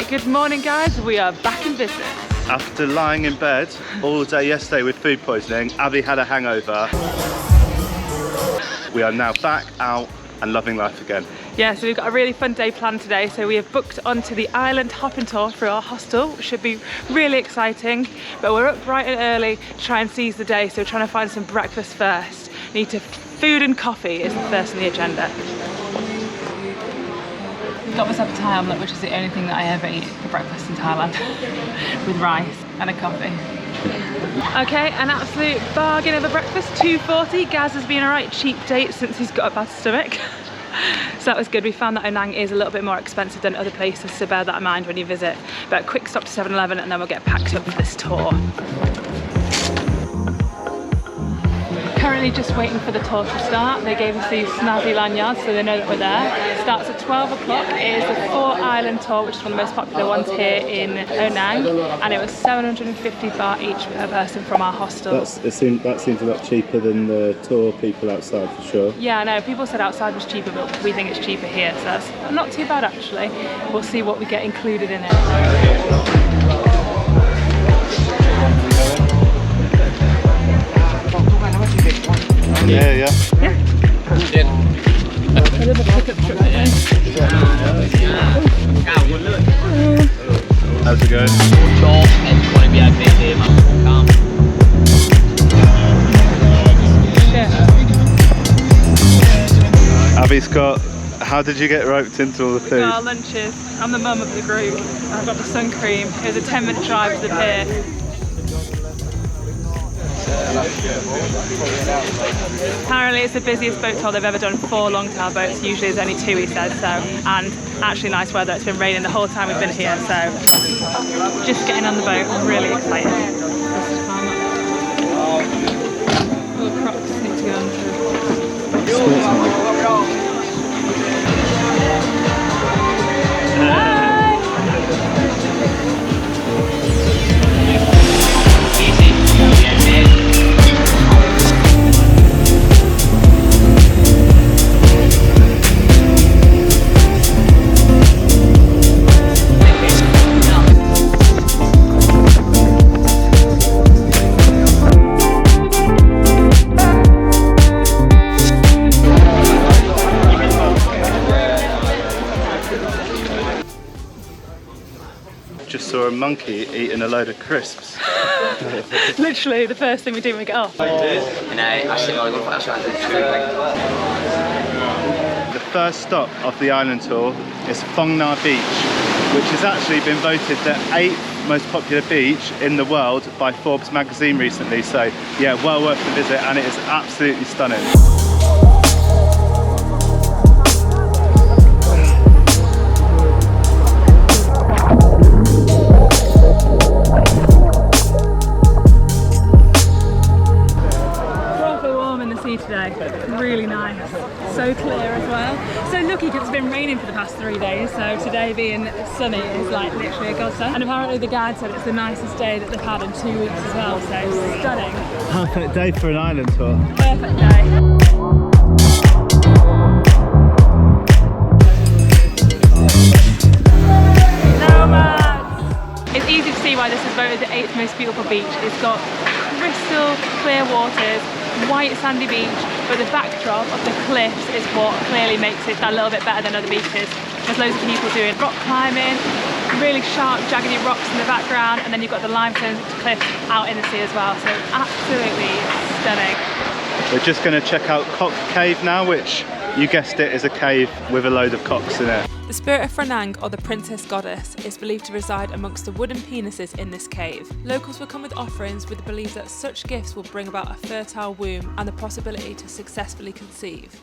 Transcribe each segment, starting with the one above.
Good morning guys, we are back in business. After lying in bed all day yesterday with food poisoning, Abby had a hangover. We are now back out and loving life again. Yeah, so we've got a really fun day planned today. So we have booked onto the island hopping tour through our hostel, which should be really exciting. But we're up bright and early to try and seize the day, so we're trying to find some breakfast first. Food and coffee is the first on the agenda. Got myself a Thai omelette, which is the only thing that I ever eat for breakfast in Thailand, with rice and a coffee. Okay, an absolute bargain of a breakfast, $2.40. Gaz has been a right cheap date since he's got a bad stomach. So that was good. We found that Onang is a little bit more expensive than other places, so bear that in mind when you visit. But a quick stop to 7-Eleven and then we'll get packed up for this tour. Currently just waiting for the tour to start. They gave us these snazzy lanyards so they know that we're there. It starts at 12 o'clock. It is the Phra Island tour, which is one of the most popular ones here in Onang, and it was 750 baht each per person from our hostel. That seems a lot cheaper than the tour people outside for sure. Yeah, I know. People said outside was cheaper, but we think it's cheaper here, so that's not too bad actually. We'll see what we get included in it. Yeah. Yeah. How's it going? Abby's got. How did you get roped into all the food? Our lunches. I'm the mum of the group. I've got the sun cream. It was a 10-minute drive to the pier. Apparently it's the busiest boat tour they've ever done, 4 long tail boats. Usually there's only 2, he said, so. And actually nice weather. It's been raining the whole time we've been here, so just getting on the boat, I'm really excited. Oh, Crocs need to go on. Just saw a monkey eating a load of crisps. Literally the first thing we do when we get off. The first stop of the island tour is Phong Nha Beach, which has actually been voted the 8th most popular beach in the world by Forbes magazine recently. So yeah, well worth the visit, and it is absolutely stunning. Today, really nice, so clear as well. So lucky because it's been raining for the past 3 days, so today being sunny is like literally a godsend. And apparently the guide said it's the nicest day that they've had in 2 weeks as well, so stunning. Perfect day for an island tour. Perfect day. Nomads! It's easy to see why this is voted the 8th most beautiful beach. It's got crystal clear waters, white sandy beach, but the backdrop of the cliffs is what clearly makes it that little bit better than other beaches. There's loads of people doing rock climbing, really sharp jaggedy rocks in the background, and then you've got the limestone cliffs out in the sea as well, so absolutely stunning. We're just going to check out Cock Cave now, which, you guessed it, is a cave with a load of cocks in it. The spirit of Phra, or the princess goddess, is believed to reside amongst the wooden penises in this cave. Locals will come with offerings with the belief that such gifts will bring about a fertile womb and the possibility to successfully conceive.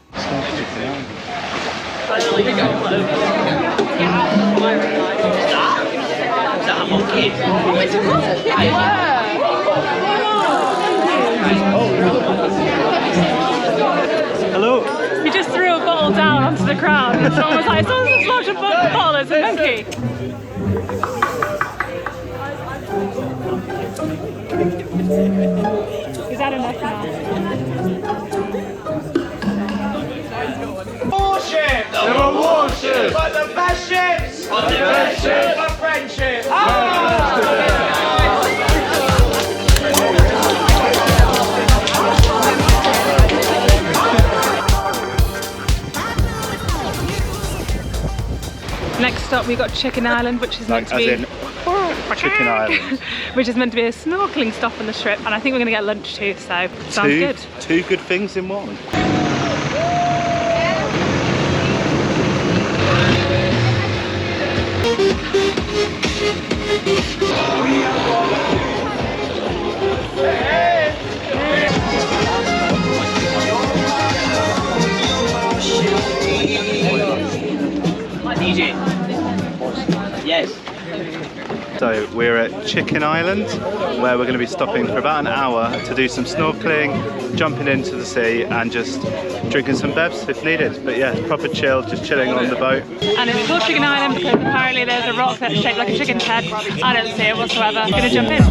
Hello. He just threw a bottle down onto the crowd and someone was like, someone's just launched a bottle, it's a monkey. Is that enough now? Warships! There were warships! But the best ships! But the best ships! My friend We got Chicken Island, which is meant to be Chicken Island, which is meant to be a snorkeling stop on the strip, and I think we're going to get lunch too. So sounds good. Two good things in one. DJ. Yes. So we're at Chicken Island, where we're going to be stopping for about an hour to do some snorkeling, jumping into the sea and just drinking some bevs if needed. But yeah, proper chill, just chilling on the boat. And it's called Chicken Island because apparently there's a rock that's shaped like a chicken's head. I don't see it whatsoever. I'm going to jump in.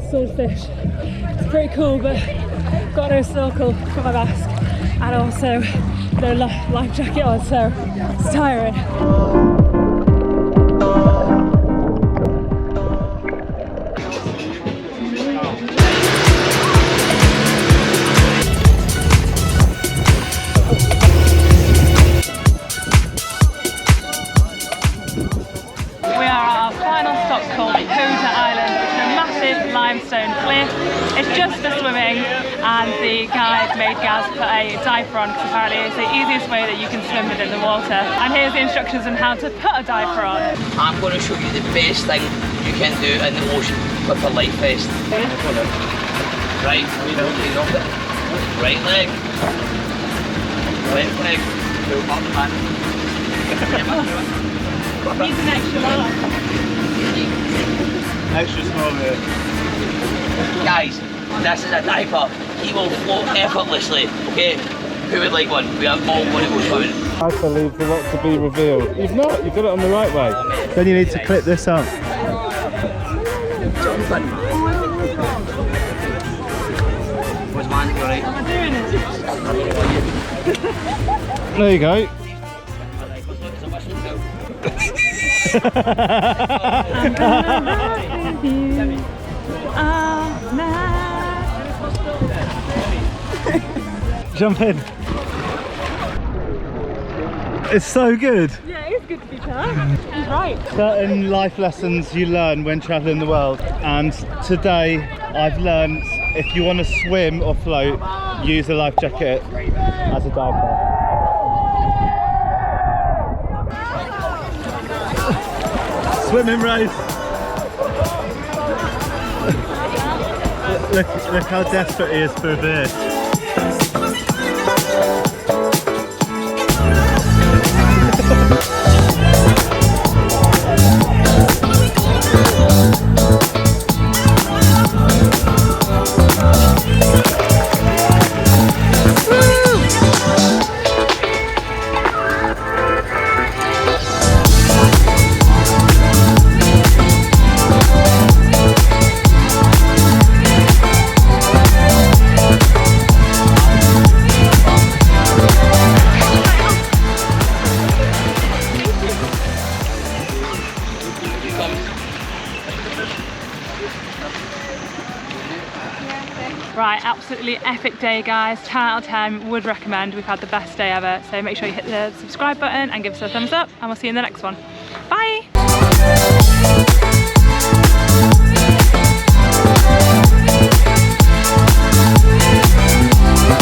Swordfish. It's pretty cool, but got no snorkel for my mask and also no life jacket on, so it's tiring. We are at our final stop called Poda Island, which is a massive limestone cliff. It's just for swimming, and the guide made Gaz put a diaper on because apparently it's the easiest way that you can swim within the water. And here's the instructions on how to put a diaper on. I'm going to show you the best thing you can do in the ocean with a life vest. Right, right leg, left leg, up the man. Needs an extra large. Extra small here. Guys, this is a diaper. He will float effortlessly, okay? Who would like one? We are all going to go swimming. I believe there's a lot to be revealed. You've not, you've got it on the right way. Then you need to clip this up. What's mine, alright? Am I doing it? There you go. I'm gonna ride with you all night. Jump in. It's so good. Yeah, it's good to be fair. He's right. Certain life lessons you learn when travelling the world, and today I've learned if you want to swim or float, use a life jacket as a diaper. Swimming race! Look how desperate he is for a beer. Right, absolutely epic day guys, 10 out of 10, would recommend. We've had the best day ever, so make sure you hit the subscribe button and give us a thumbs up, and we'll see you in the next one. Bye!